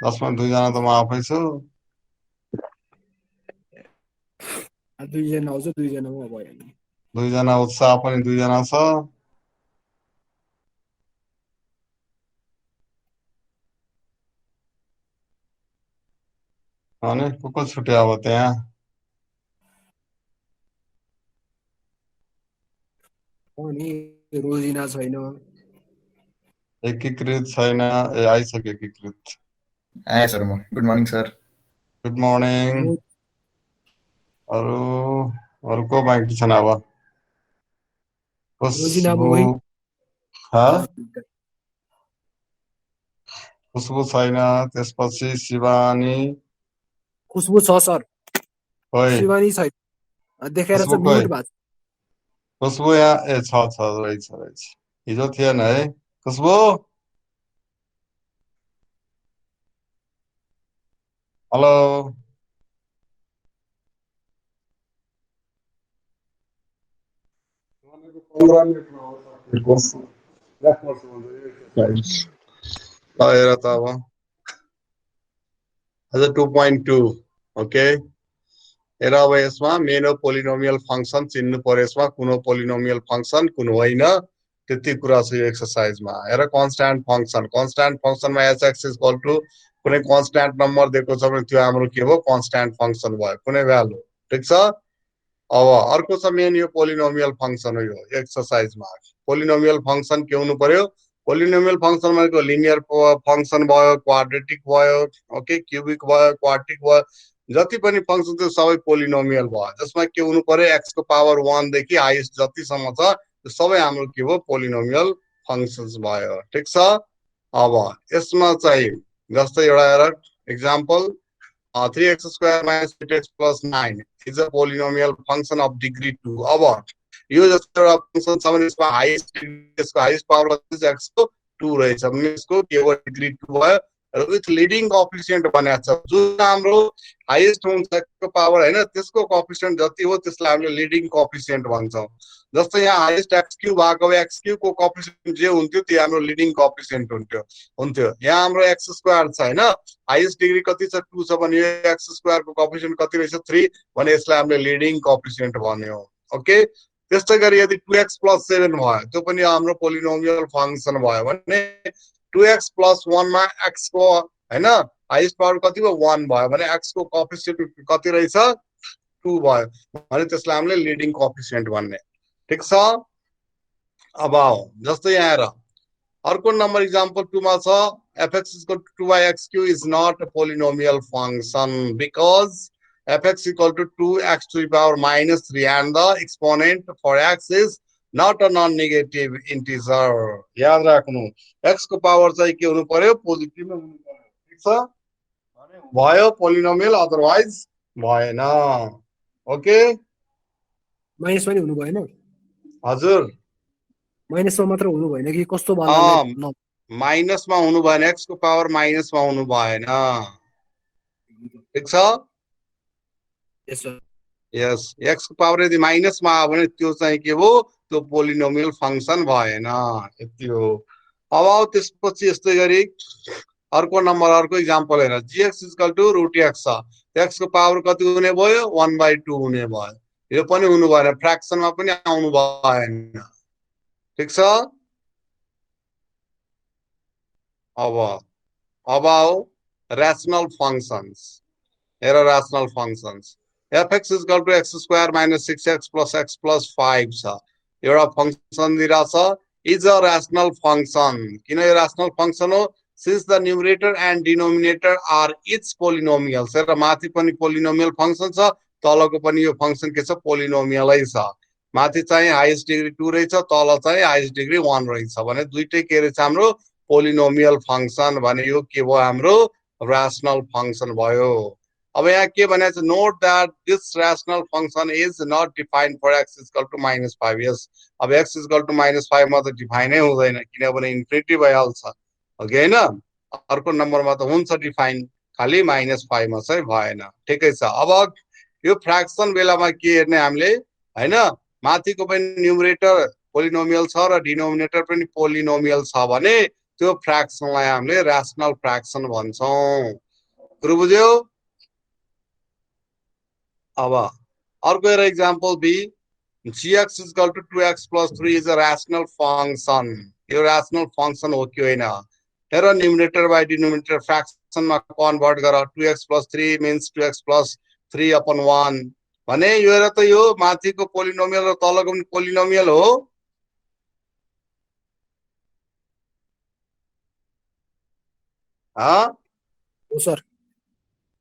10 मा 2 जना त म आफै छु। दुईजना आउँछ, दुईजनामा भयो नि। 2 जना उत्साह पनि 2 जना छ। अनि को छुट्यो अब त्यहाँ? अनि रोजिना छैन। एकीकृत छैन। ए आइसक्यो एकीकृत। आएँ सर म। Good morning sir. Good morning. अरू अरू को बाँकी छन् अब? रोजिना खुसबु मोहित खुसबु छैन। त्यसपछि शिवानी। खुसबु छ सर, खोइ शिवानी छैन, देखाएर खुसबु चाहिँ खोइ म्युट भएको खुसबु यहाँ ए छ रहेछ। हिजो थिएन है खुसबु? हेलो हेर त अब अझ 2.2 ओके। हेर अब यसमा मेन पोलिनोमियल फंक्सन चिन्नु पर्यो। यसमा कुन हो पोलिनोमियल फंक्सन कुन होइन त्यति कुरा छ यो एक्सरसाइजमा। हेर कन्स्ट्यान्ट फंक्सनमा एच एक्स इक्वल टु कुनै कन्स्ट्यान्ट नम्बर दिएको छ भने त्यो हाम्रो के हो कन्स्ट्यान्ट फंक्सन भयो कुनै भ्यालु। ठिक छ। अब अर्को छ मेन यो पोलिनोमियल फंक्सन हो यो एक्सरसाइजमा। पोलिनोमियल फंक्सन के हुनु पर्यो? पोलिनोमियल फंक्सन भनेको लिनियर फंक्सन भयो, क्वाड्रेटिक भयो, ओके, क्युबिक भयो, क्वाड्रिक भयो, जति पनि फंक्सन त्यो सबै पोलिनोमियल भयो। जसमा के हुनु पर्यो x को पावर 1 देखि हाइएस्ट जतिसम्म छ त्यो सबै हाम्रो के हो पोलिनोमियल फंक्सन्स भयो। ठिक छ। अब यसमा चाहिँ जस्तै एउटा हेर example 3x square minus 8x plus 9 is a polynomial function of degree 2। अब यो जस्तो एउटा फंक्सन छ भने यसको हाइएस्ट पावर कति छ x को 2 रहेछ भने यसको के हो डिग्री 2 भयो र विथ लिडिङ कोएफिसिएन्ट भनेको छ। जुन हाम्रो हाइएस्ट हुन्छ को पावर हैन त्यसको कोएफिसिएन्ट जति हो त्यसलाई हामीले लिडिङ कोएफिसिएन्ट भन्छौं। जस्तै यहाँ हाइएस्ट x क्यूब भएको x क्यूब को कोएफिसिएन्ट जे हुन्थ्यो त्यो हाम्रो लिडिङ कोएफिसिएन्ट हुन्थ्यो। यहाँ हाम्रो x स्क्वायर छ हैन, हाइएस्ट डिग्री कति छ 2 छ भने यो x स्क्वायर को कोएफिसिएन्ट कति रहेछ 3 भने यसलाई हामीले लिडिङ कोएफिसिएन्ट भन्यो। ओके। त्यस्तै गरी यदि 2x + 7 भयो त्यो पनि हाम्रो पोलिनोमियल फंक्सन भयो भने 2x + 1 मा x को हैन हाइएस्ट पावर कति भयो 1 भयो भने x को कोएफिसिएन्ट कति रहेछ 2 भयो भने त्यसलाई हामीले लिडिङ कोएफिसिएन्ट भन्ने। ठीक छ। अब जस्तै यहाँ हेर अर्को नम्बर एक्जाम्पल 2 मा छ fx = 2x³ is not a polynomial function because fx = 2x⁻³ and the exponent for x is not a non-negative integer। याद राख्नु x को पावर चाहिँ के हुनु पर्यो पोजिटिभ हुनु पर्यो। ठीक छ। भने भयो पोलिनोमियल अदरवाइज भएन। ओके। माइनस पनि हुनु भएन, हजुर माइनसमा मात्र हुनु भएन कि कस्तो वालालाई माइनसमा हुनु भएन, x को पावर माइनसमा हुनु भएन। ठीक छ। यस सर। यस x को पावर यदि माइनसमा आयो भने त्यो चाहिँ के हो त्यो पोलिनोमियल फंक्सन भएन। यति हो। अब त्यसपछि यस्तै गरी अर्को नम्बर अर्को एक्जाम्पल हेर gx = √x छ। x को पावर कति हुने भयो 1/2 हुने भयो। यो पनि हुनु भएन, फ्र्याक्सनमा पनि आउनु भएन। ठीक छ। अब आओ rational functions। हेर rational functions fx = x² - 6x + x + 5 छ। एउटा function दिइराछ is a rational function। किन यो rational function हो? since the numerator and denominator are each polynomials। हेर माथि पनि पोलिनोमियल फंक्सन छ, तलको पनि यो फंक्सन के छ पोलिनोमियलै छ। माथि चाहिँ हाइएस्ट डिग्री 2 रहेछ, तल चाहिँ हाइएस्ट डिग्री 1 रहेछ भने दुईटै के रहेछ हाम्रो पोलिनोमियल फंक्सन भने यो के भयो हाम्रो rational function भयो। अब यहाँ के भनेको छ note that this rational function is not defined for x = -5। Yes अब x = -5 मा त डिफाइनै हुँदैन किनभने इन्फिनिटी भइहाल्छ। ओके हैन। अर्को नम्बरमा त हुन्छ डिफाइन, खाली -5 मा चाहिँ भएन। ठिकै छ। अब यो फ्र्याक्सन बेलामा के हेर्ने हामीले हैन माथिको पनि न्युमरेटर पोलिनोमियल छ र डिनोमिनेटर पनि पोलिनोमियल छ भने त्यो फ्र्याक्सनलाई हामीले ऱ्यासनल फ्र्याक्सन भन्छौं। कुरो बुझ्यो? अब अर्को एउटा example B, gx is equal to 2x plus 3 is a rational function. यो rational function हो कि होइन? हेर, न्युमिनेटर बाइ डिनोमिनेटर फ्र्याक्सनमा कन्भर्ट गर। 2x plus 3 means 2x plus 3 upon 1 भने यो हेर त, यो माथिको पोलिनोमियल र तलको पनि पोलिनोमियल हो। हो सर।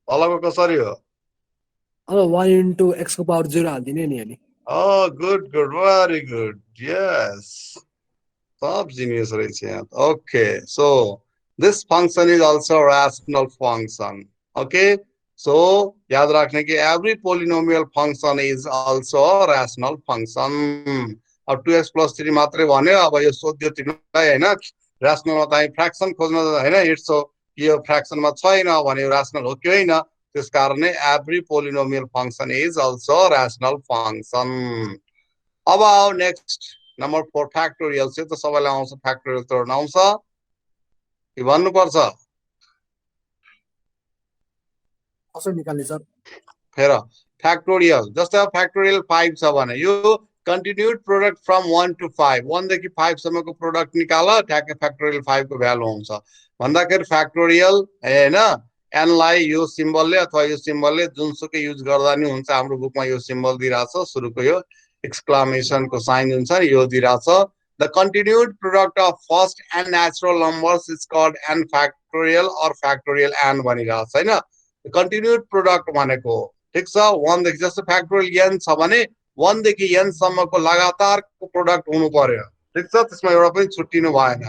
तलको कसरी हो? अब 1 into x को पावर 0 हाल्दिने नि अनि। Oh, good, very good. Yes. Top genius रहेछ यहाँ। Okay, so this function is also a rational function. Okay, so याद राख्ने कि every polynomial function is also a rational function. अब 2x plus 3 मात्रै भन्यो, अब यो सोध्यो तिमीलाई हैन, rational मा फ्र्याक्सन खोज्न हैन, इट्स यो फ्र्याक्सनमा छैन भने rational हो कि होइन? त्यसकारणले every polynomial function is also a rational function. अब आओ नेक्स्ट नम्बर 4 फ्याक्टोरियल चाहिँ त सबैलाई आउँछ, फ्याक्टोरियल तोड्न आउँछ कि भन्नुपर्छ? कसरी निकाल्ने सर? फेर फ्याक्टोरियल, जस्तै अब फ्याक्टोरियल 5 छ भने यो कन्टिन्युड प्रोडक्ट फ्रम 1 to 5, 1 देखि 5 सम्मको प्रोडक्ट निकाल, ठ्याक्कै फ्याक्टोरियल 5 को भ्यालु आउँछ। भन्दाखेरि फ्याक्टोरियल हैन, n लाई यो सिम्बलले अथवा यो सिम्बलले जुनसुकै युज गर्दा नि हुन्छ। हाम्रो बुकमा यो सिम्बल दिइराछ, सुरुको यो एक्सक्लामेसन को साइन हुन्छ नि, यो दिइराछ। The continued product of first n natural numbers is called n factorial और फ्याक्टोरियल n भनिराछ हैन। कन्टिन्युड प्रोडक्ट भनेको ठीक छ 1 देखि, जस्तो फ्याक्टोरियल n छ भने 1 देखि n सम्मको लगातारको प्रोडक्ट हुनु पर्यो। ठीक छ, त्यसमा एउटा पनि छुट्टिनु भएन।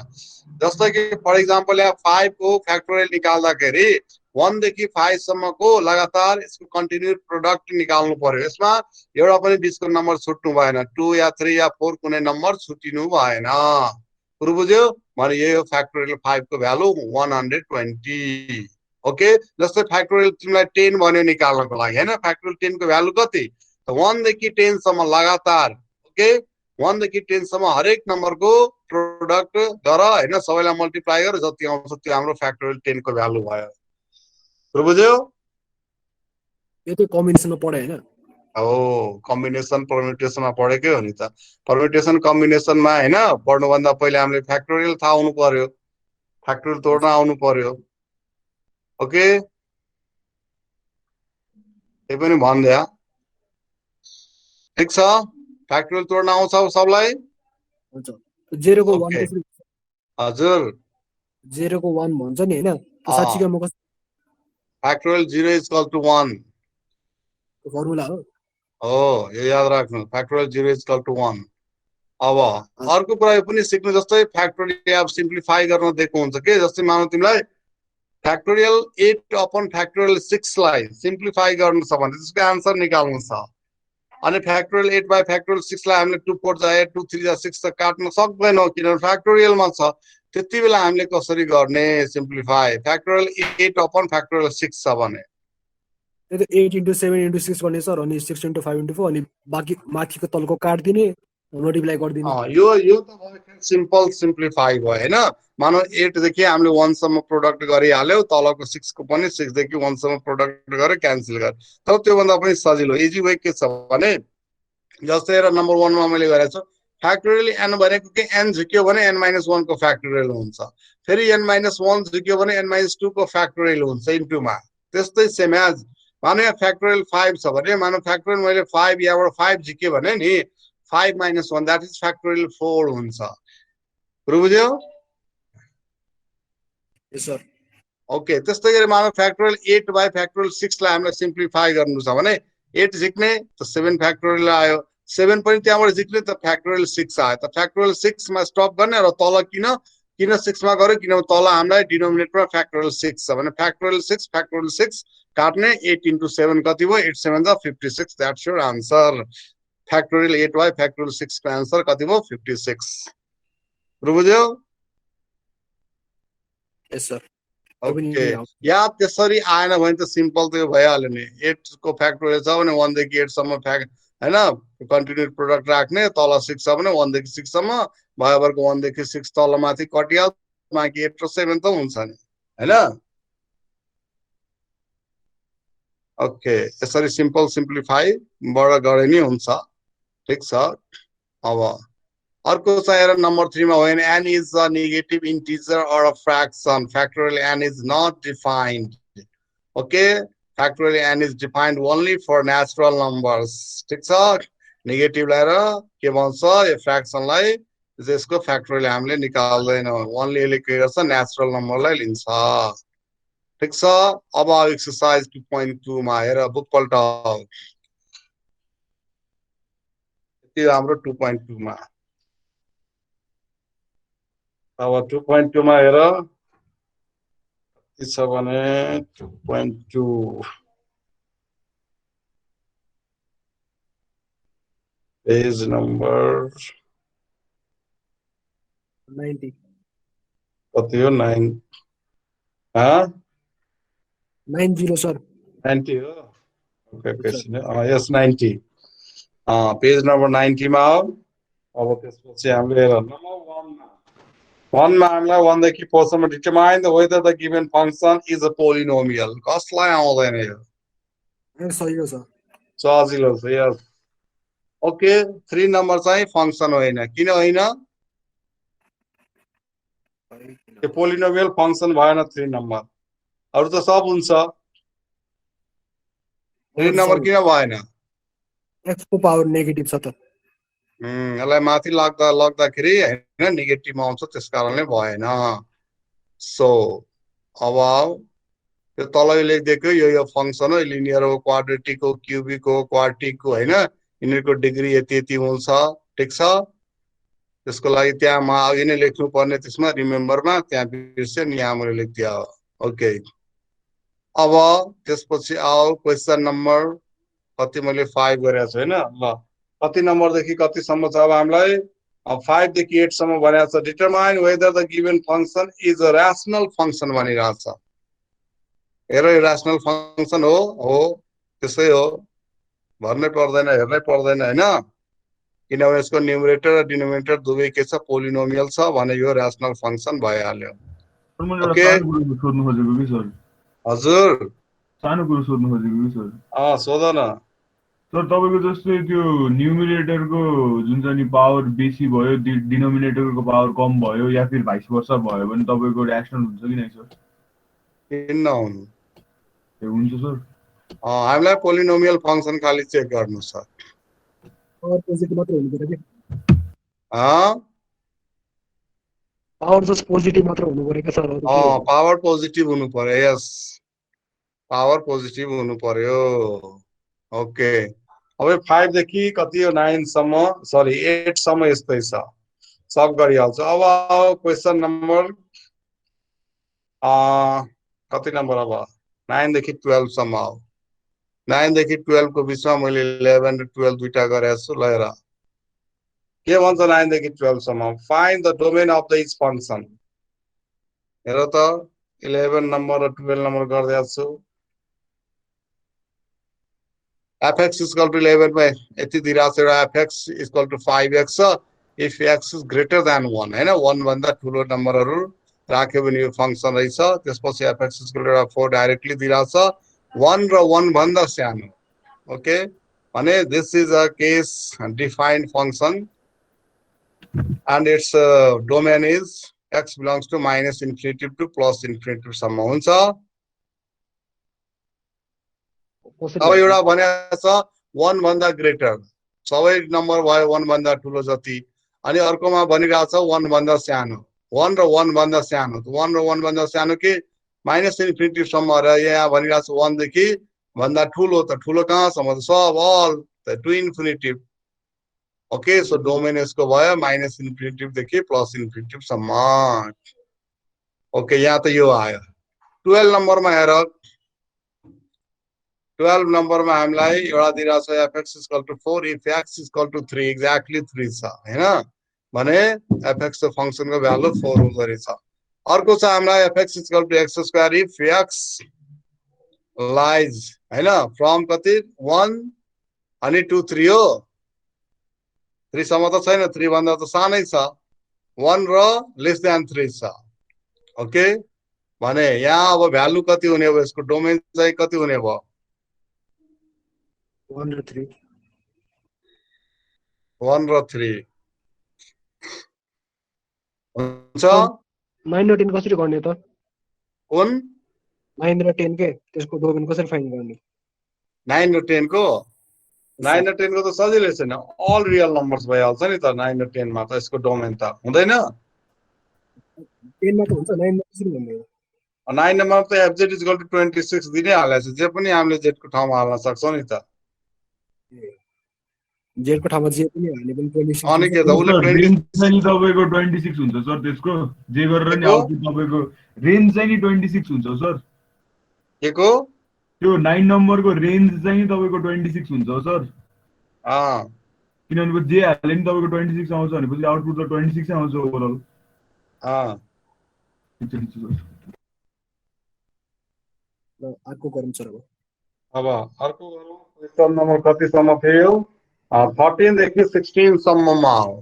जस्तो कि फर एक्जाम्पल यहाँ 5 को फ्याक्टोरियल निकाल्दाखेरि 1 देखि 5 सम्मको लगातार यसको कन्टिन्युड प्रोडक्ट निकाल्नु पर्यो। यसमा एउटा पनि बीचको नम्बर छुट्नु भएन, 2 या 3 या 4 कुनै नम्बर छुटिनु भएन। पुरो बुझ्यो? भने यो फ्याक्टोरियल 5 को भ्यालु 120। ओके, जस्तै फ्याक्टोरियल तिमीलाई 10 भन्यो निकाल्नको लागि हैन, फ्याक्टोरियल 10 को भ्यालु कति? त 1 देखि 10 सम्म लगातार। ओके, 1 देखि 10 सम्म हरेक नम्बरको प्रोडक्ट गर हैन, सबैलाई मल्टिप्लाई गर, जति आउँछ त्यो हाम्रो फ्याक्टोरियल 10 को भ्यालु भयो। पुरो बुझ्यो? यो त कम्बिनेसनमा पढे हैन? हो, कम्बिनेसन परम्युटेसनमा पढेकै हो नि त। परम्युटेसन कम्बिनेसनमा हैन पढ्नु भन्दा पहिले हामीले फ्याक्टोरियल थाहा हुनु पर्यो, फ्याक्टोरियल तोड्न आउनु पर्यो। ओके, यो पनि भन्दिया। ठीक छ, फ्याक्टोरियल तोड्न आउँछ सबलाई? हुन्छ। 0 को 1 ओके, कसरी? हजुर 0 को 1 भन्छ नि हैन? त्यो साच्चै म कसरी? Factorial 0 is equal to 1 formula हो। हो, यो याद राख्नु, फ्याक्टोरियल 0 इज इक्वल टु 1। अब अर्को कुरा यो पनि सिक्नु, जस्तै फ्याक्टोरियल अब सिम्प्लिफाई गर्न दिएको हुन्छ के, जस्तै मानौ तिमीलाई फ्याक्टोरियल 8 अपन फ्याक्टोरियल 6 लाई सिम्प्लिफाई गर्नु छ भने त्यसको आन्सर निकाल्नु छ। अनि फ्याक्टोरियल 8 बाइ फ्याक्टोरियल 6 लाई हामीले 2 4 जा 8 2 3 जा 6 त काट्न सक्दैनौ किनभने फ्याक्टोरियलमा छ। त्यति बेला हामीले कसरी गर्ने सिम्प्लिफाई? फ्याक्टोरियल 8 अपन फ्याक्टोरियल 6 छ भने त्यो त 8 into 7 into 6 गर्ने सर, अनि 6 into 5 into 4, अनि बाकी माथिको तलको काट्दिने, मल्टिप्लाई गर्दिने। यो त सिम्पल सिम्प्लिफाई भयो हैन। मानौ 8 देखि हामीले 1 सम्म प्रोडक्ट गरिहाल्यौ, तलको 6 को पनि 6 देखि 1 सम्म प्रोडक्ट गरे क्यान्सल गरे। तर त्यो भन्दा पनि सजिलो इजी वे के छ भने, जस्तै हेर नम्बर 1 मा मैले गरेको छु, फ्याक्टोरियल n भनेको के n झुक्यो भने n - 1 को फ्याक्टोरियल हुन्छ, फेरि n - 1 झुक्यो भने n - 2 को फ्याक्टोरियल हुन्छ इन्टुमा। त्यस्तै सेम एज मानौ यहाँ फ्याक्टोरियल 5 छ भने, मानौ फ्याक्टोरियल मैले 5 यहाँबाट 5 झिक्यो भने नि 5 - 1 दैट इज फ्याक्टोरियल 4 हुन्छ। पुरो बुझ्यो? यस सर। ओके, त्यस्तै गरी मानौ फ्याक्टोरियल 8 बाइ फ्याक्टोरियल 6 लाई हामीले सिम्प्लिफाई गर्नु छ भने 8 झिक्ने त 7 फ्याक्टोरियल आयो, 7 पनि त्यहाँबाट झिक्ने त फ्याक्टोरियल 6 आयो। त फ्याक्टोरियल 6 मा स्टप गर्ने र तल किन 6 मा गर्यो? किनभने तल हामीलाई डिनोमिनेटरमा फ्याक्टोरियल 6 छ भने फ्याक्टोरियल 6 काट्ने 8 into 7 कति भयो? 8 7 जा 56, that's your answer. Factorial 8 by factorial 6 को आन्सर कति भयो? 56। बुझ्यो? यस सर। ओके, या त्यसरी आएन भने त सिम्पल त यो भइहाल्यो नि। 8 को फ्याक्टोरियल छ भने 1 देखि 8 सम्म हैन कन्टिन्युड प्रोडक्ट राख्ने, तल 6 छ भने 1 देखि 6 सम्म भएभरको 1 देखि 6 तल माथि कटिहाल्छ, बाँकी 8 र 7 त हुन्छ नि हैन ओके यसरी सिम्पल सिम्प्लिफाई बाट गरे नि हुन्छ ठीक छ अब अर्को छ हेर नम्बर 3 मा when n is a negative integer or a fraction factorial n is not defined okay factorial n is defined only for natural numbers ठीक छ नेगेटिभ ल्याएर के भन्छ यो फ्र्याक्सनलाई यसको फ्याक्टोरियल हामीले निकाल्दैन ओन्ली यसले के गर्छ नेचुरल नम्बरलाई लिन्छ ठीक छ अब एक्सरसाइज 2.2 मा हेर बुक पल्टाऊ त्यो हाम्रो 2.2 मा अब 2.2 मा हेर के छ भने 2.2 पेज नम्बर 90 कति हो 9 90 सर 90 हो ओके पेज यस 90 पेज नम्बर 90 मा हो अब त्यसपछि हामीले हेर नम्बर 1 मा हामीलाई 1 देखि 4 सम्म determine the whether the given function is a polynomial कसलाई आउँदैन यो सही हो सर सजिलो छ यस ओके 3 नम्बर चाहिँ फंक्शन होइन किन होइन यो पोलिनोमियल फंक्शन भएन 3 नम्बर अरु त सब हुन्छ 3 नम्बर किन भएन x को पावर नेगेटिभ छ त यसलाई माथि लग्दाखेरि हैन नेगेटिभ आउँछ त्यसकारणले भएन सो अब यो तलै लेखिदिएको यो फंक्शन हो लिनियर हो क्वाड्रेटिक हो क्यूबिक हो क्वार्टिक हो हैन यिनीहरुको डिग्री यति यति हुन्छ ठीक छ त्यसको लागि त्यहाँ म अघि नै लेख्नु पर्ने त्यसमा रिमेम्बरमा त्यहाँ बिर्से नि यहाँ मैले लेख्दिया ओके अब त्यसपछि आउ क्वेशन नम्बर कति मैले 5 गरेको छु हैन ल कति नम्बर देखि कति सम्म छ अब हामीलाई 5 देखि 8 सम्म भनेको छ determine whether the given function is a rational function भनिरहेको छ हेर यो रैशनल फंक्शन हो त्यसै हो भर्नै पर्दैन हेर्नै पर्दैन हैन किनभने यसको न्युमरेटर र डिनोमिनेटर दुवै के छ पोलिनोमियल छ भने यो रैशनल फंक्शन भइहाल्यो ओके सोध्नु खोजेको कि सर हजुर सानो कुरो सोध्नु खोजेको कि सर सोध न सर तपाईको जस्तै त्यो न्युमरेटरको जुन चाहिँ नि पावर बेसी भयो डिनोमिनेटरको पावर कम भयो या फिर भाइस वर्सा भयो भने तपाईको रैशनल हुन्छ कि नै सर किन नहुनु ए हुन्छ सर हामीलाई पोलिनोमियल फंक्शन खाली चेक गर्नु छ पावर पोजिटिभ मात्र हुनु पर्यो के पावर जस्ट पोजिटिभ मात्र हुनु पर्यो के सर पावर पोजिटिभ हुनु पर्यो यस पावर पोजिटिभ हुनु पर्यो ओके अब 5 देखि कति हो 9 सम्म सरी 8 सम्म यस्तै छ सब गरिहाल्छ अब क्वेशन नम्बर कति नम्बर अब 9 देखि 12 सम्म हो 9 देखि 12 को बीचमा मैले 11 र 12 दुईटा गरेको छु ल हेर के भन्छ 9 देखि 12 सम्म find the domain of the each function हेर त 11 नम्बर र 12 नम्बर गर्दैछु छु fx is equal to 11 by यति दिइराछ र fx is equal to 5x if x is greater than 1 हैन 1 भन्दा ठूलो नम्बरहरु राख्यो भने यो फंक्शन रहेछ त्यसपछि fx is equal to 4 directly दिइराछ 1 र 1 भन्दा सानो ओके भने this is a case defined function and its domain is x belongs to minus infinity to plus infinity सम्म हुन्छ अब एउटा भनेको छ 1 भन्दा ग्रेटर सबै नम्बर भयो 1 भन्दा ठूलो जति अनि अर्कोमा भनिरहेको छ 1 भन्दा सानो 1 र 1 भन्दा सानो 1 र 1 भन्दा सानो के माइनस इन्फिनिटी सम्म र यहाँ भनिरहेको छ 1 देखि भन्दा ठूलो त ठूलो कहाँ सम्म सब all to infinity okay so domain यसको भयो माइनस इन्फिनिटी देखि प्लस इन्फिनिटी सम्म ओके यहाँ त यो आयो 12 नम्बरमा हेर 12 नम्बरमा हामीलाई एउटा दिइराछ fx is equal to 4 if x is equal to 3 exactly 3 छ हैन भने fx को फंक्शनको भ्यालु 4 हुँदो रहेछ अर्को छ हामीलाई fx is equal to x square if x lies हैन फ्रम कति 1 अनि 2 3 हो 3 सम्म त छैन 3 भन्दा त सानै छ 1 र लेस देन 3 छ ओके भने यहाँ अब भ्यालु कति हुने भयो यसको डोमेन चाहिँ कति हुने भयो 1 र 3 1 र 3 हुन्छ 9 र 10 कसरी गर्ने त कुन 9 र 10 के त्यसको डोमेन कसरी फाइन्ड गर्ने 9 र 10 को 9 र 10 को त सजिलै छैन अल रियल नम्बर्स भइहाल्छ नि त 9 र 10 मा त यसको डोमेन त हुँदैन 10 मा त हुन्छ 9 मा कसरी गर्ने 9 मा त fz इक्वल टु 26 दिनै हालेछ जे पनि हामीले z को ठाउँमा हाल्न सक्छौं नि त z को ठाउँमा जे पनि हाल्ने पनि 26 अनि के त उसले सर 20 रेन्ज चाहिँ नि तपाईँको 26 हुन्छ सर त्यसको जे गरेर नि को? आउटपुट तपाईँको रेन्ज चाहिँ नि 26 हुन्छ सर के को त्यो 9 नम्बरको रेन्ज चाहिँ नि तपाईँको 26 हुन्छ सर अँ किनभने जे हाले नि तपाईँको 26 आउँछ भनेपछि आउटपुट त 26 आउँछ ओभरअल अँ ठिक छ सर ल अर्को गरौँ सर अब अर्को गरौँ क्वेसन नम्बर कतिसम्म थियो 13 देखि 16 सम्ममा हो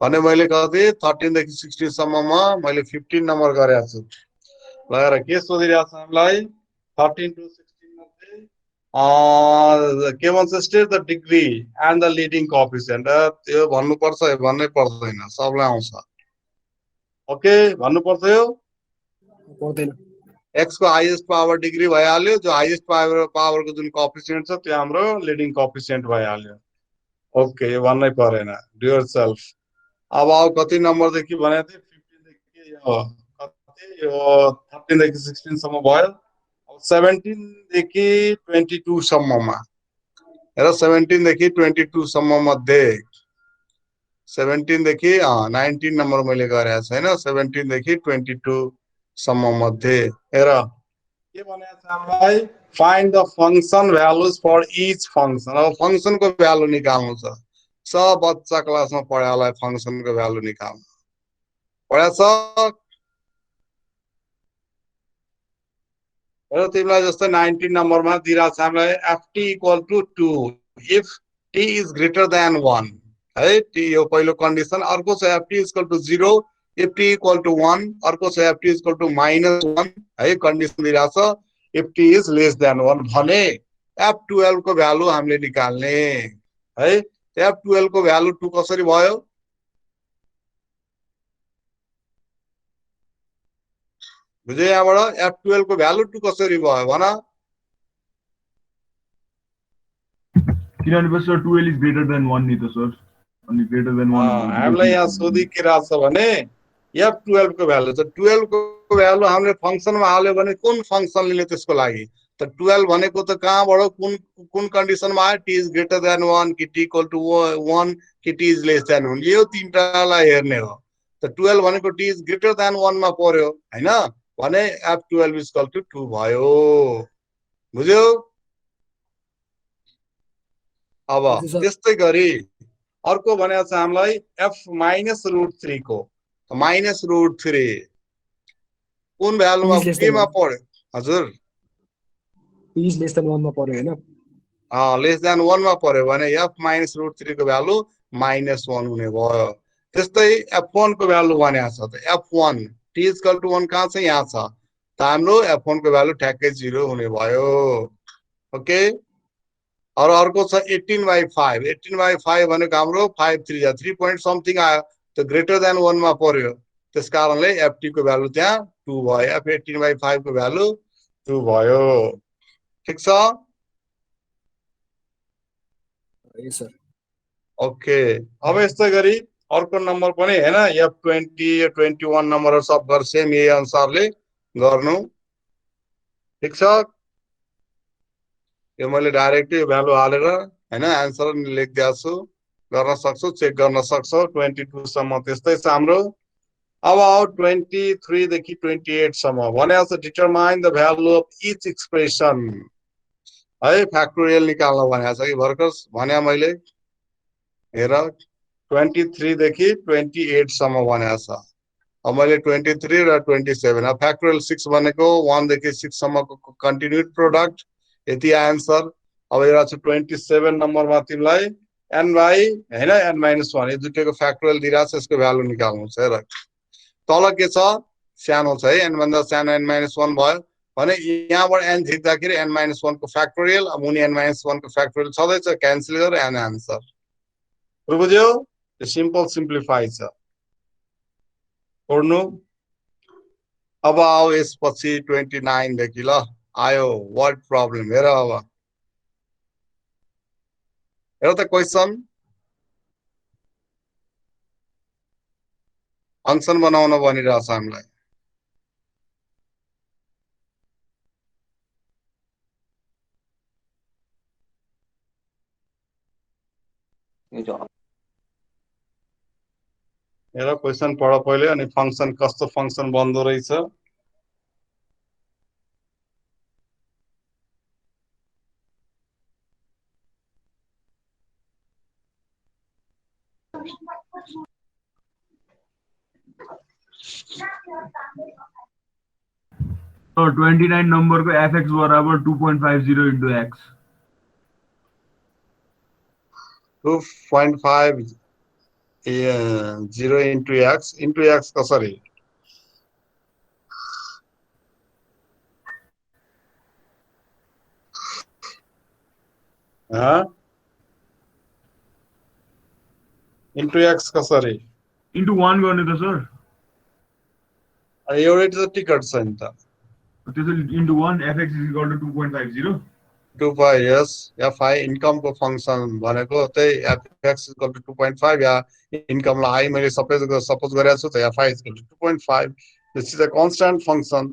भने मैले कति 13 देखि 16 सम्ममा मैले 15 नम्बर गरेको छु ल हेर के सोधिरहेको छ हामीलाई 13 टु 16 मध्ये के भन्छ state the degree and the leading coefficient त्यो भन्नुपर्छ भन्नै पर्दैन सबलाई आउँछ ओके भन्नुपर्छ यो पर्दैन x को हाईएस्ट पावर डिग्री भइहाल्यो जो हाईएस्ट पावरको जुन कोएफिसिएन्ट छ त्यो हाम्रो लिडिङ कोएफिसिएन्ट भइहाल्यो ओके यो भन्नै परेन डु योरसेल्फ अब कति नम्बर देखि भने थिए 15 देखि यो कति यो 13 देखि 16 सम्म भयो अब 17 देखि 22 सम्ममा हेर 17 देखि 22 सम्म मध्ये 17 देखि 19 नम्बर मैले गरेको छैन 17 देखि 22 सम्म मध्ये हेर के भनेको छ हामीलाई find the function values for each function अब फंक्शनको भ्यालु निकाल्नु छ सब बच्चा क्लासमा पढालाई फंक्शनको भ्यालु निकाल्नु पढाछ र तिमीलाई जस्तै 19 नम्बरमा दिइरहेको छ हामीलाई ft equal to 2 if t is greater than 1 है t यो पहिलो कन्डिसन अर्को छ ft equal to 0 if t equal to 1 अर्को छ ft इक्वल टु -1 है कन्डिसन दिइरहेको छ if t is less than 1 भने f12 को भ्यालु हामीले निकाल्ने है f12 को भ्यालु 2 कसरी भयो बुझे यहाँबाट f12 को भ्यालु 2 कसरी भयो भन किनभने सर 12 इज ग्रेटर देन 1 नि त सर अनि ग्रेटर देन 1 हामीलाई यहाँ सोधि के रहेछ भने f12 को भ्यालु छ 12 को भ्यालु हामीले फंक्शनमा हाल्यो भने कुन फंक्शन लिने त्यसको लागि त 12 भनेको त कहाँबाट कुन कुन कन्डिसनमा आयो t इज ग्रेटर देन 1 कि t इक्वल टु 1 कि t इज लेस देन 1 यो तीनटालाई हेर्ने हो त 12 भनेको t इज ग्रेटर देन 1 मा पर्यो हैन भने f12 इक्वल टु 2 भयो बुझ्यौ अब त्यस्तै गरी अर्को भनेको छ हामीलाई f -√3 को -√3 कुन भ्यालुमा के मा पर्यो हजुर इज लेस देन 1 मा पर्यो हैन लेस देन 1 मा पर्यो भने f -√3 को भ्यालु -1 हुने भयो त्यस्तै f1 को भ्यालु भनेको छ त f1 t इक्वल टु 1 कहाँ छ यहाँ छ त हाम्रो f1 को भ्यालु ठ्याक्कै 0 हुने भयो ओके और अर्को छ 18/5 18/5 भनेको हाम्रो 5 3 जा 3 point समथिङ आयो त ग्रेटर देन 1 मा पर्यो त्यसकारणले ft को भ्यालु त्यहाँ 2 भयो f 18/5 को भ्यालु 2 भयो ठीक छ सर ओके अब यस्तै गरी अर्को नम्बर पनि हैन f20 21 नम्बरहरु सब गर सेम यही अनुसारले गर्नु ठीक छ यो मैले डाइरेक्ट यो भ्यालु हालेर हैन आन्सर लेखिदिएको छु गर्न सक्छौ चेक गर्न सक्छौ 22 सम्म त्यस्तै छ हाम्रो अब 23 देखि 28 सम्म भनेको छ determine the value of each expression है फ्याक्टोरियल निकाल्न भनेको छ कि भर्खर भने मैले हेर 23 देखि 28 सम्म भनेको छ अब मैले 23 र 27 अब फ्याक्टोरियल 6 भनेको 1 देखि 6 सम्मको कन्टिन्युड प्रोडक्ट यति आन्सर अब एउटा छ 27 नम्बरमा तिमीलाई n बाइ हैन n - 1 यो दुटैको फ्याक्टोरियल दिइराछ यसको भ्यालु निकाल्नु छ हेर तल के छ सानो छ है, n भन्दा सानो n - 1 भयो भने यहाँबाट n झिक्दाखेरि n - 1 को फ्याक्टोरियल, मुनि n - 1 को फ्याक्टोरियल छँदैछ, क्यान्सल गरेर n आन्सर। बुझ्यो? यो सिम्पल सिम्प्लिफाई छ। पढ्नु। अब आओ यसपछि 29 देखि ल आयो वर्ड प्रब्लम। हेर अब हेर त क्वेसन, फंक्सन बनाउन भनिरहेछ हामीलाई। हेर क्वेसन पढ पहिले, अनि फंक्सन कस्तो फंक्सन बन्दो रहेछ। So 29 नंबर को fx बराबर 2.50 into x। 2.50 into x कसरी? into x कसरी? into 1 गर्ने त सर। एउटै त टिकट छ नि त। त्यसो into 1 fx is equal to 2.50। 2.5 यस, fi इन्कम को फंक्सन भनेको त्यही fx is equal to 2.5 या इन्कमलाई i मैले सपोज गरेको छु त fi is equal to 2.5। This is a constant function.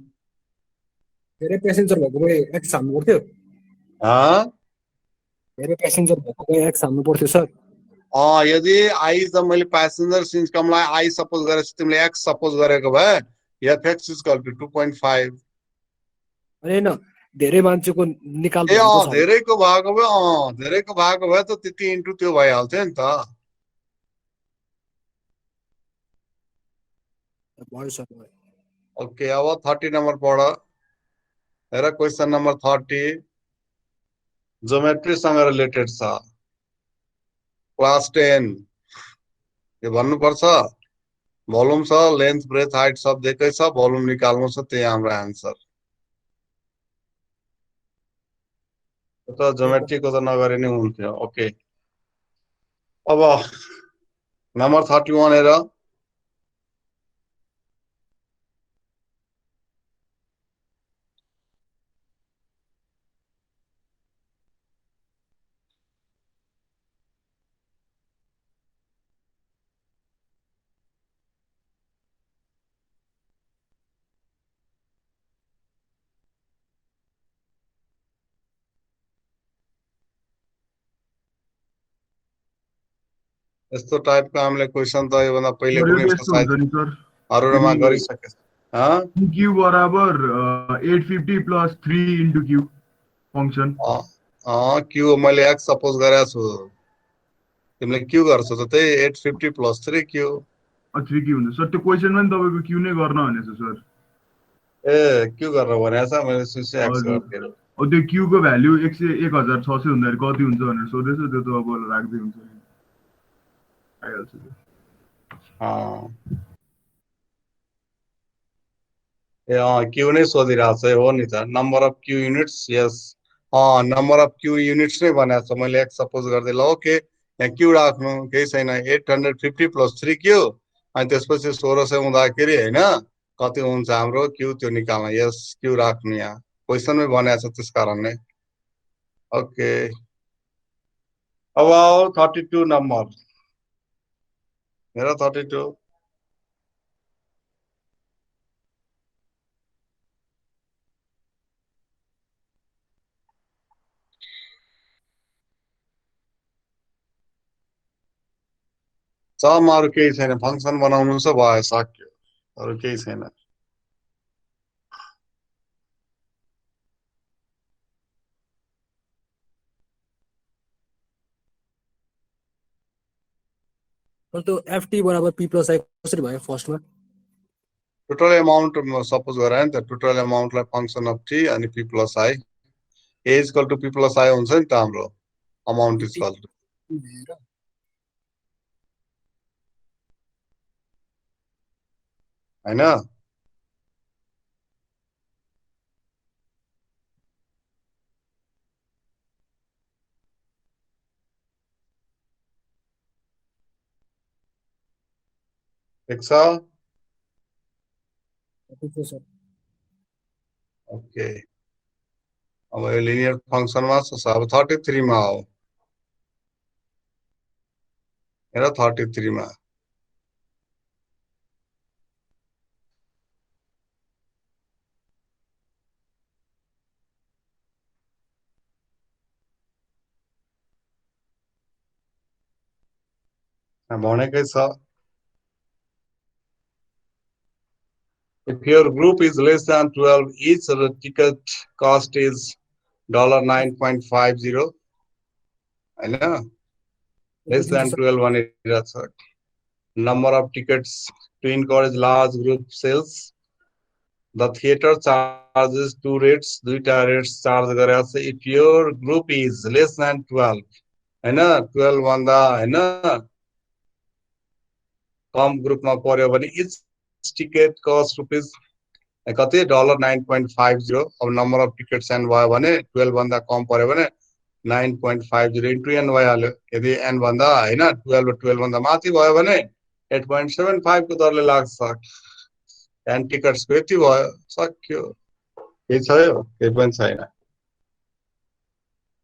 धेरै प्यासेन्जर भएको भए एक्स हाल्नु पर्थ्यो। धेरै प्यासेन्जर भएको भए एक्स हाल्नु पर्थ्यो सर। यदि i त मैले प्यासेन्जर इन्कमलाई i सपोज गरेको छु, तिमीले x सपोज गरेको भए fx is equal to 2.5। होइन धेरै मान्छेको निकाल ए भएको छ। धेरैको भएको भए त त्यति इन्टु त्यो भइहाल्थ्यो नि त। भयो सर। ओके, अब 30 नंबर पढ। हेर क्वेसन नंबर 30 ज्योमेट्री सँग रिलेटेड छ, क्लास 10। यो भन्नुपर्छ, भोल्युम छ, लेन्थ ब्रेथ हाइट सब दिएकै छ, भोल्युम निकाल्नु छ, त्यही हाम्रो आन्सर। त ज्योमेट्री को त नगरे नै हुन्थ्यो। ओके, अब नंबर 31 हेर। यस्तो टाइपको हामीले क्वेसन त योभन्दा पहिले सर यो पनि त यस्तो हुन्छ नि सर, हरूमा गरिसके। q बराबर 850 plus 3 into q function. Q मैले x सपोज गरेको छु, तिमीले क्यू गर्छौ त त्यही 850 plus 3q। 3q हुन्छ सर, त्यो क्वेसनमा नि तपाईको q नै गर्न भनेछ सर। ए क्यू गरेर भनेको छ, मैले सुसे x हजुर, गर्दिएर। अब त्यो q को भ्यालु 1600 हुँदाखेरि कति हुन्छ भनेर सोधेछ, त्यो त अब राख्दै हुन्छ नि, आइहाल्छ त्यो। क्यू नै सोधिरहेको छ, हो नि त। Number of Q units, yes number of Q units नै भनेको छ, मैले x सपोज गर्दै ल। ओके, यहाँ क्यू राख्नु केही छैन, 850 plus 3q, अनि त्यसपछि 1600 हुँदाखेरि होइन कति हुन्छ हाम्रो क्यू, त्यो निकाल्न। यस, क्यू राख्नु यहाँ क्वेसनमै भनेको छ, त्यस कारण नै। ओके, अब 32 नंबर हेर। 32 सम अरू केही छैन, फंक्सन बनाउनु छ, भयो, सक्यो, अरू केही छैन। त्यो एफटी बराबर पी प्लस आई कसरी भयो फर्स्टमा? टोटल अमाउन्ट सपोज गरायो नि त, टोटल अमाउन्टलाई फंक्सन अफ टी अनि P plus I, A equal to P plus I हुन्छ नि त हाम्रो, अमाउन्ट इक्वल टू हैन। ठिक छ ठिक छ सर ओके अब यो लिनियर फंक्सनमा छ अब 33 मा हो हेर 33 मा भनेकै छ if your group is less than 12 each the ticket cost is $9.50 हैन less than 12 भनेर छ number of tickets to encourage large group sales the theater charges two rates दुईटा rates charge गरेको छ if your group is less than 12 हैन 12 भन्दा हैन कम ग्रुपमा पर्यो भने each ticket cost rupees कति $9.50 अब नम्बर अफ टिकट सेन्ड भयो भने 12 भन्दा कम पर्यो भने 9.50 इन्टु n भइहाल्यो यदि n भन्दा हैन 12 भन्दा माथि भयो भने 8.75 को दरले लाग्छ n टिकट्स को यति भयो सक्यो के छ यो के पनि छैन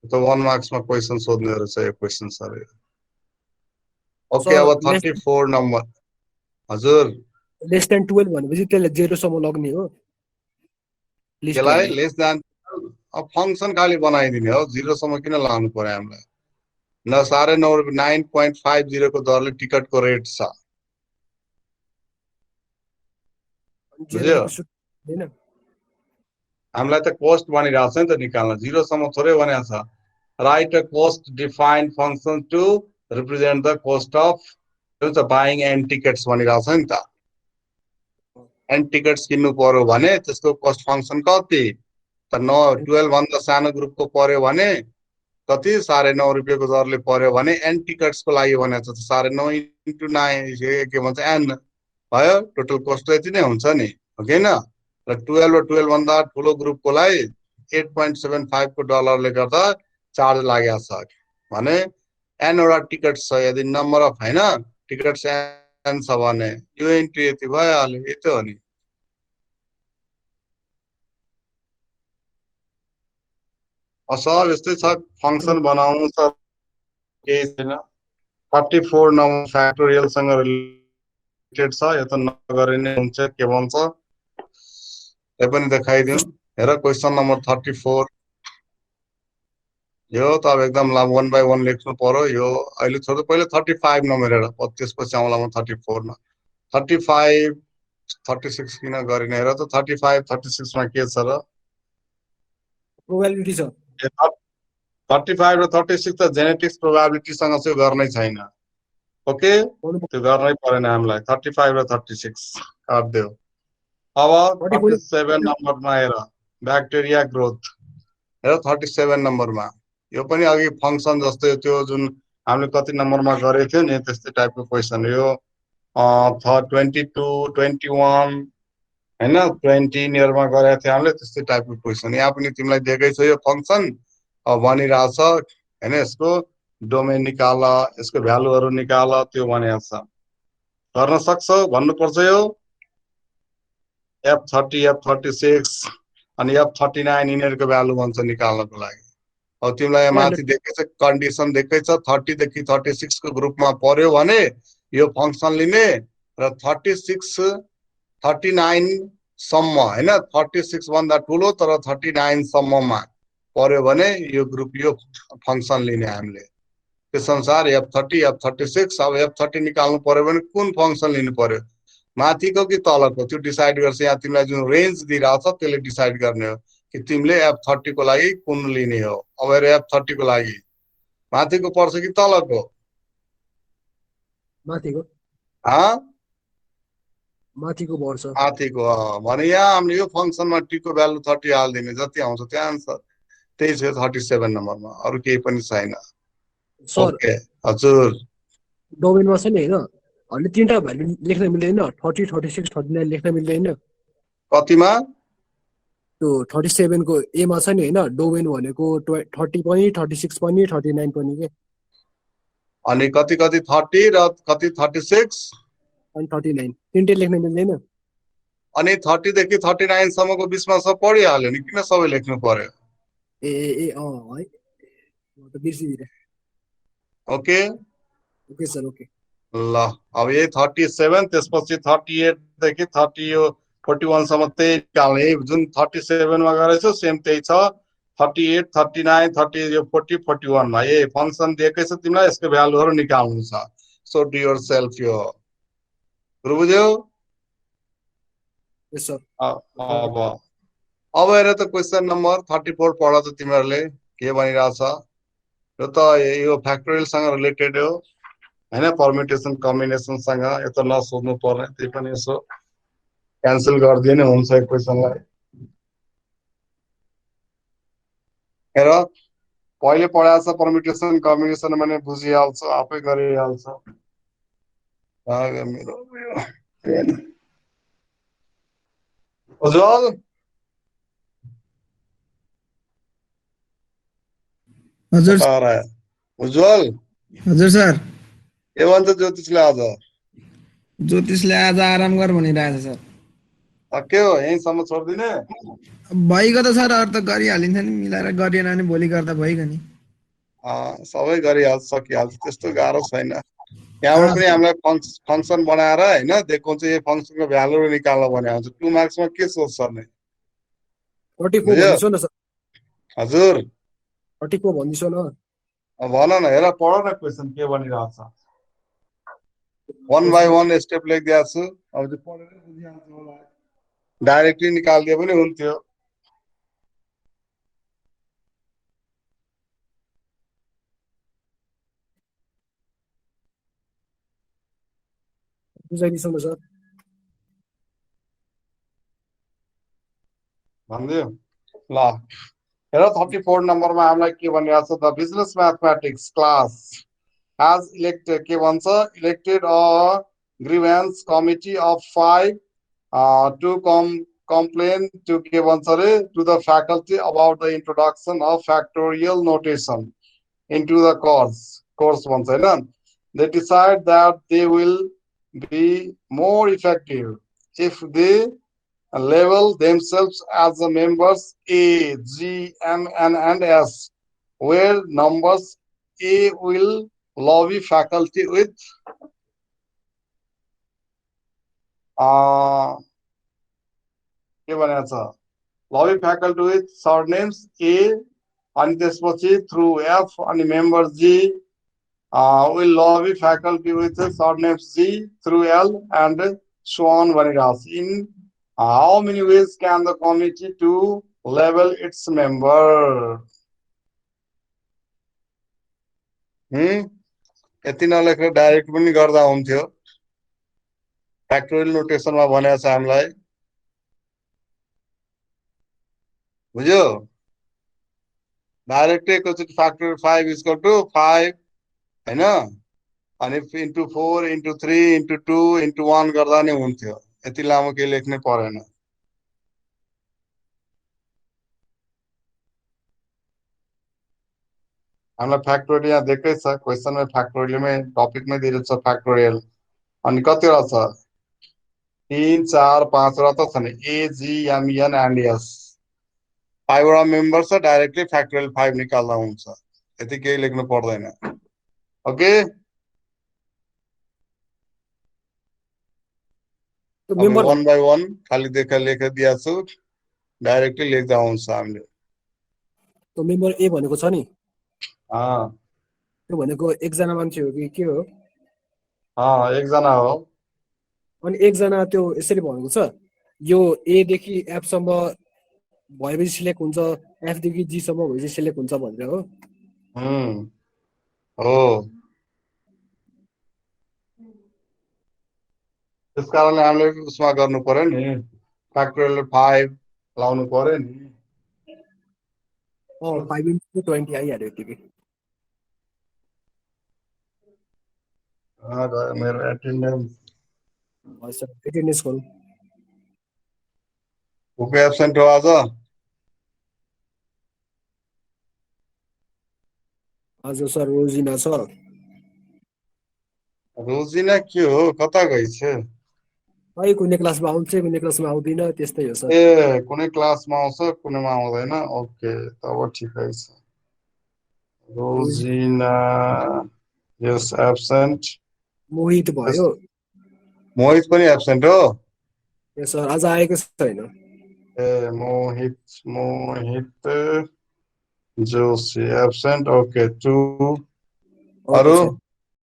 त 1 मार्क्स मा क्वेशन सोध्ने रहेछ यो क्वेशन सर ओके अब 34 नम्बर हजुर लेस देन 12 भनेपछि त्यसले 0 सम्म लग्ने हो त्यसलाई लेस देन अब फंक्सन खाली बनाइदिने हो 0 सम्म किन लाउनु पर्यो हामीलाई न 9.50 को दरले टिकट को रेट छ बुझ्यो हामीलाई त कोस्ट भनिरहेको छ नि त निकाल्न 0 सम्म थोरै भनेको छ write a cost defined function to represent the cost of buying and tickets भनिरहेको छ नि त एन्ड टिकट्स किन्नु पर्यो भने त्यसको कस्ट फंक्सन कति त 12 भन्दा सानो ग्रुपको पर्यो भने कति 9.5 रुपैयाँको दरले पर्यो भने एन्ड टिकट्स को लागि भनेको छ 9.5 इन्टु 9 के भन्छ एन भयो टोटल कस्ट यति नै हुन्छ नि हो किन र 12 भन्दा ठुलो ग्रुपको लागि 8.75 को डलरले गर्दा चार्ज लागेको छ भने एन वटा टिकट छ यदि नम्बर अफ हैन टिकट्स एन छ भने यो इन्टु यति भइहाल्यो यति हो नि सब यस्तै छ फंक्सन बनाउनु छ केही छैन 34 नम्बर फ्याक्टोरियल सँग रिलेटेड छ यो त नगरे नै हुन्छ के भन्छ यो पनि देखाइदिउँ हेर क्वेशन नम्बर 34 यो त अब एकदम 1 बाइ 1 लेख्नु पर्यो यो अहिले छोड्नु पहिले 35 नम्बर हेर त्यसपछि आउँला म 34 मा 35 36 किन गरिने हेर त 35 36 मा के छ र प्रोबेबिलिटी छ 35 र 36 त जेनेटिक्स प्रोबेबिलिटी सँग चाहिँ गर्नै छैन ओके त्यो गर्नै परेन हामीलाई 35 र 36 काट देऊ अब 37 नम्बरमा हेर ब्याक्टेरिया ग्रोथ हेर 37 नम्बरमा यो पनि अघि फंक्सन जस्तै त्यो जुन हामीले कति नम्बरमा गरेको थियो नि त्यस्तै टाइपको क्वेशन यो 22 21 हैन 20 नियरमा गरेको थियो हामीले त्यस्तै टाइपको क्वेशन यहाँ पनि तिमीलाई दिएकै छ यो फंक्सन भनिरहेछ हैन यसको डोमेन निकाल यसको भ्यालुहरु निकाल त्यो भनेको छ गर्न सक्छौ भन्नु पर्छ यो F30 F36 अनि F39 यिनीहरुको भ्यालु भन्छ निकाल्नको लागि अब तिमीलाई माथि देखेकै छ कन्डिसन देखेकै छ 30 देखि 36 को ग्रुपमा पर्यो भने यो फंक्सन लिने र 36 39 सम्म हैन 36 भन्दा ठुलो तर 39 सम्ममा पर्यो भने यो ग्रुप यो फंक्सन लिने हामीले त्यसअनुसार F30 F36 अब F30 निकाल्नु पर्यो भने कुन फंक्सन लिनु पर्यो माथिको कि तलको त्यो डिसाइड गर्छ यहाँ तिमीलाई जुन रेन्ज दिइराछ त्यसले डिसाइड गर्ने हो कि तिमीले F30 को लागि कुन लिने हो अब हेर F30 को लागि माथिको पर्छ कि तलको माथिको माथिको पर्छ माथिको भने यहाँ हामीले यो फंक्सनमा t को भ्यालु 30 हाल्दिने जति आउँछ त्यो आन्सर त्यही छ 37 नम्बरमा अरु केही पनि छैन सर ओके हजुर डोमेनमा छ नि हैन अहिले तीनटा भ्यालु लेख्न मिल्दैन 30 36 39 लेख्न मिल्दैन कतिमा त्यो 37 को ए मा छ नि हैन डोमेन भनेको 30 पनि 36 पनि 39 पनि के अनि कति कति 30 र कति 36 अनि 39 तिनटै लेख्न मिल्दैन अनि 30 देखि 39 सम्मको बिचमा सब पढिहाल्यो नि, किन सबै लेख्नु पर्यो? ए ए ए है म त बिर्सिदिएँ ओके ओके सर ओके ल अब यही 37 त्यसपछि 38 देखि 41 सम्म त्यही निकाल्ने, जुन 37 मा गरेछौ सेम त्यही छ। 38 39 30 यो 40 41 मा ए फंक्सन दिएकै छ तिमीलाई, यसको भ्यालुहरु निकाल्नु छ। सो डु योर सेल्फ यो बुझ्यौ? यस सर अब हेर त क्वेशन नम्बर 34 पढ त तिमीहरूले के भनिरहेछ। यो त यो फ्याक्टोरियल सँग रिलेटेड हो हैन, परम्युटेसन कम्बिनेसन सँग। यो त नसोध्नु पर्ने, त्यही पनि यसो क्यान्सल गरिदिए नि हुन्छ यो क्वेशनलाई। हेर पहिले पढाएको छ परम्युटेसन कम्बिनेसन भने बुझिहाल्छ, आफै गरिहाल्छ। मेरो उज्जवल हजुर कता रह्यो? उज्जवल हजुर सर के भन्छ ज्योतिषले आज? ज्योतिषले आज आराम गर भनिरहेछ सर। के हो यहीँसम्म छोडिदिने? भइगयो त सर, अरू त गरिहालिन्छ नि, मिलाएर गरिएन भने भोलि गर्दा भइगयो नि। सबै गरिहाल्छ, सकिहाल्छ, त्यस्तो गाह्रो छैन। यहाँबाट पनि हामीलाई फंक्सन बनाएर हैन देखाउँछ, यो फंक्सनको भ्यालु निकाल्न भने हुन्छ। 2 मार्क्समा के सोध्छ नि? 44 बुझ्यो? भन्दिसो न सर, हजुर 44 भन्दिसो न। भन न, हेर पढ न क्वेशन के भनिरहेछ। 1 बाई 1 स्टेप लेखिदिएको छु। अब चाहिँ पढेरै बुझिहाल्छ होला। डाइरेक्टली निकाल्दिए पनि हुन्थ्यो। बुझाइदिसो न सर। भनिदियो ल। हेर 34 नम्बरमा हामीलाई के भनिरहेछ त, business mathematics class has elected के भन्छ, elected a grievance committee of 5 to complain to के भन्छ रे, to the faculty about the introduction of factorial notation into the course भन्छ हैन। They decide that they will be more effective if they label themselves as the members A, G, M, N, and S, where numbers A will lobby faculty with के भनेको छ, lobby faculty with surnames A अनि त्यसपछि through F अनि member G will lobby faculty with surnames G through L and so on भनिरहेको छ। In how many ways can the committee to label its member? यति नलेखेर direct पनि गर्दा हुन्थ्यो। फ्याक्टोरियल नोटेसनमा भनेको छ हामीलाई, बुझ्यो? डाइरेक्ट एकचोटि फ्याक्टोरियल 5 इक्वल टु 5 हैन, अनि इन्टु 4 इन्टु 3 इन्टु 2 इन्टु 1 गर्दा नै हुन्थ्यो। यति लामो केही लेख्नै परेन। हामीलाई फ्याक्टोरियल यहाँ दिएकै छ क्वेशनमै, फ्याक्टोरियलमै टपिकमै दिएको छ फ्याक्टोरियल। अनि कतिवटा छ? 3 4 5 वटा त छ नि, A G M N and S. 5 वटा मेम्बर छ, डाइरेक्टली फ्याक्टोरियल 5 निकाल्दा हुन्छ। यति केही लेख्नु पर्दैन। ओके मेम्बर 1 बाई 1 खाली लेखिदिएको छु, डाइरेक्टली लेख्दा हुन्छ हामीले। त्यो मेम्बर ए भनेको छ नि, अँ त्यो भनेको एकजना मान्छे हो कि के हो? एकजना हो। अनि एकजना त्यो यसरी भनेको छ, यो ए देखि एफ सम्म भएपछि सिलेक्ट हुन्छ, एफ देखि जी सम्म भएपछि सिलेक्ट हुन्छ भनेर हो। हो त्यस कारणले हामीले उसमा गर्नु पर्यो नि, फ्याक्टोरियल 5 लाउनु पर्यो नि। 5 into 20 आइहाल्यो यतिकै। मेरो एटेन्डेन्स सर एटेन्डेन्स गरौँ। को एब्सेन्ट हो आज? आज सर रोजिना छ, रोजिना के हो कता गई छ खै कुनै क्लासमा आउँछ कुनै क्लासमा आउँदिन त्यस्तै हो सर। ए कुनै क्लासमा आउँछ कुनैमा आउँदैन ओके तब ठिकै छ रोजिना यस एब्सेन्ट मोहित भयो। मोहित पनि एब्सेन्ट हो ए सर आज आएको छैन। ए मोहित जोशी एब्सेन्ट ओके 2 ओके अरु सर।